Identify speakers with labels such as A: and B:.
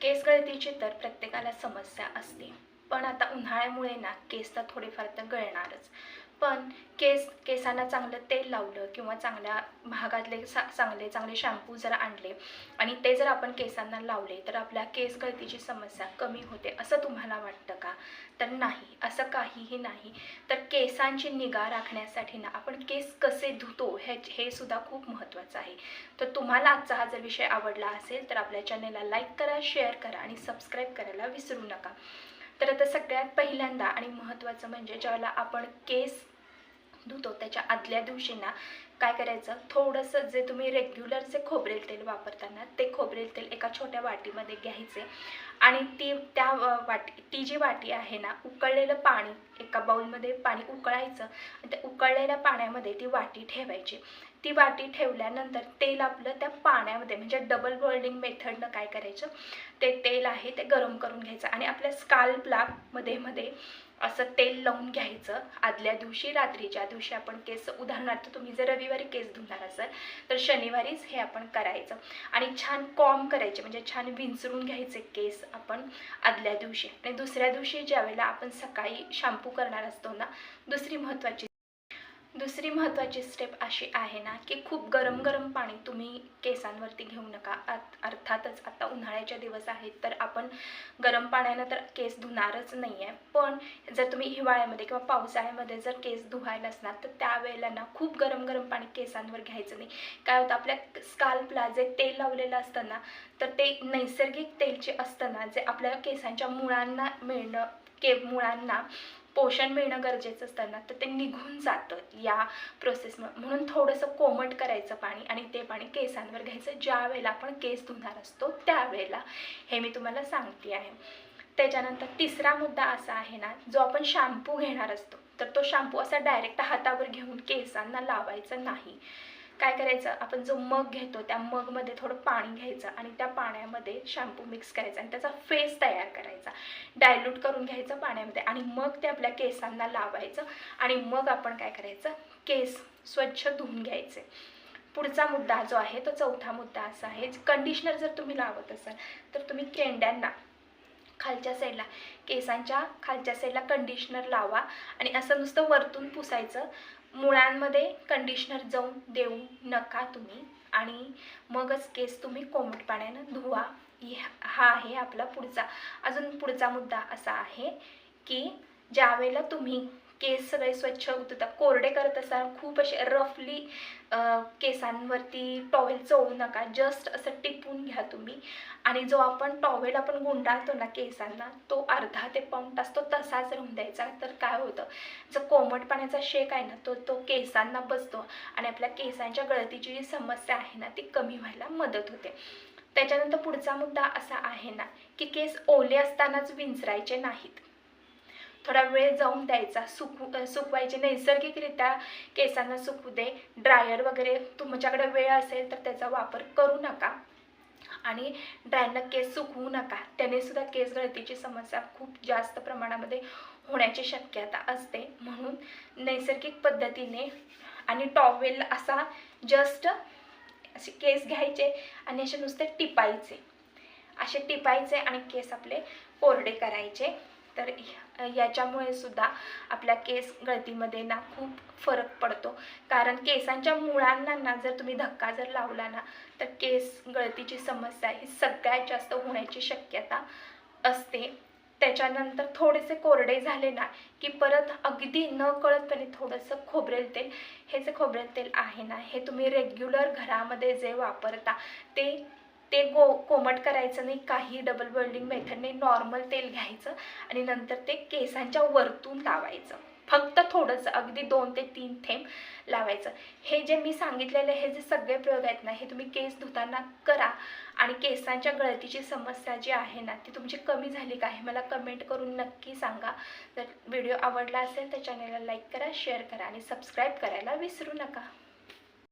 A: केस गळतीची तर प्रत्येकाला समस्या असते, पण आता उन्हाळ्यामुळे ना केस तर थोडेफार तर गळणारच. पण केसांना चांगलं तेल लावलं किंवा चांगल्या महागातले चांगले चांगले शॅम्पू जर आणले आणि ते जर आपण केसांना लावले तर आपल्या केस गळतीची समस्या कमी होते असं तुम्हाला वाटतं का? तर नाही, असं काहीही नाही. तर केसांची निगा राखण्यासाठी ना आपण केस कसे धुतो हे सुद्धा खूप महत्त्वाचं आहे. तर तुम्हाला आजचा हा जर विषय आवडला असेल तर आपल्या चॅनेलला लाईक करा, शेअर करा आणि सबस्क्राईब करायला विसरू नका. तर आता सगळ्यात पहिल्यांदा आणि महत्त्वाचं म्हणजे ज्यावेळेला आपण केस धुतो त्याच्या आदल्या दिवशी ना काय करायचं, थोडंसं जे तुम्ही रेग्युलर जे खोबरेल तेल वापरताना ते खोबरेल तेल एका छोट्या वाटीमध्ये घ्यायचे आणि ती जी वाटी आहे ना, उकळलेलं पाणी एका बाउलमध्ये पाणी उकळायचं आणि त्या उकळलेल्या पाण्यामध्ये ती वाटी ठेवायची. ती वाटी ठेवल्यानंतर तेल आपलं त्या पाण्यामध्ये म्हणजे डबल बॉइलिंग मेथडनं काय करायचं, ते तेल आहे ते गरम करून घ्यायचं आणि आपल्या स्काल्पला मध्ये मध्ये असं तेल लावून घ्यायचं. आदल्या दिवशी रात्रीच्या दिवशी आपण केस, उदाहरणार्थ तुम्ही जर रविवारी केस धुणार असाल तर शनिवारीच हे आपण करायचं आणि छान कॉम्ब करायचे म्हणजे छान विंचरून घ्यायचे केस आपण आदल्या दिवशी. आणि दुसऱ्या दिवशी ज्यावेळेला आपण सकाळी शॅम्पू करणार असतो ना, दुसरी महत्त्वाची स्टेप अशी आहे ना की खूप गरम गरम पाणी तुम्ही केसांवरती घेऊ नका. अर्थातच आता उन्हाळ्याचे दिवस आहेत तर आपण गरम पाण्यानं तर केस धुणारच नाही आहे, पण जर तुम्ही हिवाळ्यामध्ये किंवा पावसाळ्यामध्ये जर केस धुवायला असणार तर त्यावेळेला ना खूप गरम गरम पाणी केसांवर घ्यायचं नाही. काय होतं, आपल्या स्काल्पला जे तेल लावलेलं असतं ना तर ते नैसर्गिक तेल जे असतं ना, जे आपल्या केसांच्या मुळांना मुळांना पोषण मिळणं गरजेचं असतं ना, तर ते निघून जातं या प्रोसेसमुळे. म्हणून थोडंसं कोमट करायचं पाणी आणि ते पाणी केसांवर घ्यायचं ज्या वेळेला आपण केस धुणार असतो त्यावेळेला. हे मी तुम्हाला सांगते आहे. त्याच्यानंतर तिसरा मुद्दा असा आहे ना, जो आपण शॅम्पू घेणार असतो तर तो शॅम्पू असा डायरेक्ट हातावर घेऊन केसांना लावायचा नाही. काय करायचं, आपण जो मग घेतो त्या मगमध्ये थोडं पाणी घ्यायचं आणि त्या पाण्यामध्ये शॅम्पू मिक्स करायचा आणि त्याचा फेस तयार करायचा, डायल्यूट करून घ्यायचं पाण्यामध्ये आणि मग ते आपल्या केसांना लावायचं आणि मग आपण काय करायचं, केस स्वच्छ धुवून घ्यायचे. पुढचा मुद्दा जो आहे तो चौथा मुद्दा असा आहे, कंडिशनर जर तुम्ही लावत असाल तर तुम्ही केंड्यांना खालच्या साईडला, केसांच्या खालच्या साईडला कंडिशनर लावा आणि असं नुसतं वरतून पुसायचं. मुळांमध्ये कंडिशनर जाऊन देऊ नका तुम्ही आणि मगच केस तुम्ही कोमट पाण्यानं धुवा. हा आहे आपला अजून पुढचा मुद्दा असा आहे की ज्यावेळेला तुम्ही केस सगळे स्वच्छ धुता, कोरडे करत असाल, खूप असे रफली केसांवरती टॉवेल चोळू नका, जस्ट असं टिपून घ्या तुम्ही आणि जो आपण टॉवेल आपण गुंडाळतो ना केसांना तो अर्धा ते पाऊण तास तो तसाच राहून द्यायचा. तर काय होतं, जो कोमट पाण्याचा शेक आहे ना तो केसांना बसतो आणि आपल्या केसांच्या गळतीची जी समस्या आहे ना ती कमी व्हायला मदत होते. त्याच्यानंतर पुढचा मुद्दा असा आहे ना की केस ओले असतानाच विंचरायचे नाहीत, थोडा वेळ जाऊन द्यायचा, सुकवायचे नैसर्गिकरित्या केसांना सुकू दे. ड्रायर वगैरे तुमच्याकडे वेळ असेल तर त्याचा वापर करू नका आणि ड्रायरनं केस सुकवू नका, त्याने सुद्धा केस गळतीची समस्या खूप जास्त प्रमाणामध्ये होण्याची शक्यता असते. म्हणून नैसर्गिक पद्धतीने आणि टॉवेल असा जस्ट असे केस घ्यायचे आणि असे नुसते टिपायचे आणि केस आपले कोरडे करायचे. तर याच्यामुळे सुद्धा आपल्या केस गळतीमध्ये ना खूप फरक पडतो, कारण केसांच्या मुळांना ना जर तुम्ही धक्का जर लावला ना तर केस गळतीची समस्या ही सगळ्यात जास्त होण्याची शक्यता असते. त्याच्यानंतर थोडेसे कोरडे झाले ना की परत अगदी न कळतपणे थोडंसं खोबरेल तेल, हे जे खोबरेल तेल आहे ना हे तुम्ही रेग्युलर घरामध्ये जे वापरता ते कोमट करायचं नाही, काही डबल बॉइलिंग मेथडने नॉर्मल तेल घ्यायचं आणि नंतर ते केसांच्या वरतून लावायचं, फक्त थोडंसं अगदी 2 ते 3 थेंब लावायचं. हे जे मी सांगितलेले हे जे सगळे प्रयोग आहेत ना हे तुम्ही केस धुताना करा आणि केसांच्या गळतीची समस्या जी आहे ना ती तुमची कमी झाली का हे मला कमेंट करून नक्की सांगा. जर व्हिडिओ आवडला असेल तर चॅनलला लाईक करा, शेअर करा आणि सबस्क्राईब करायला विसरू नका.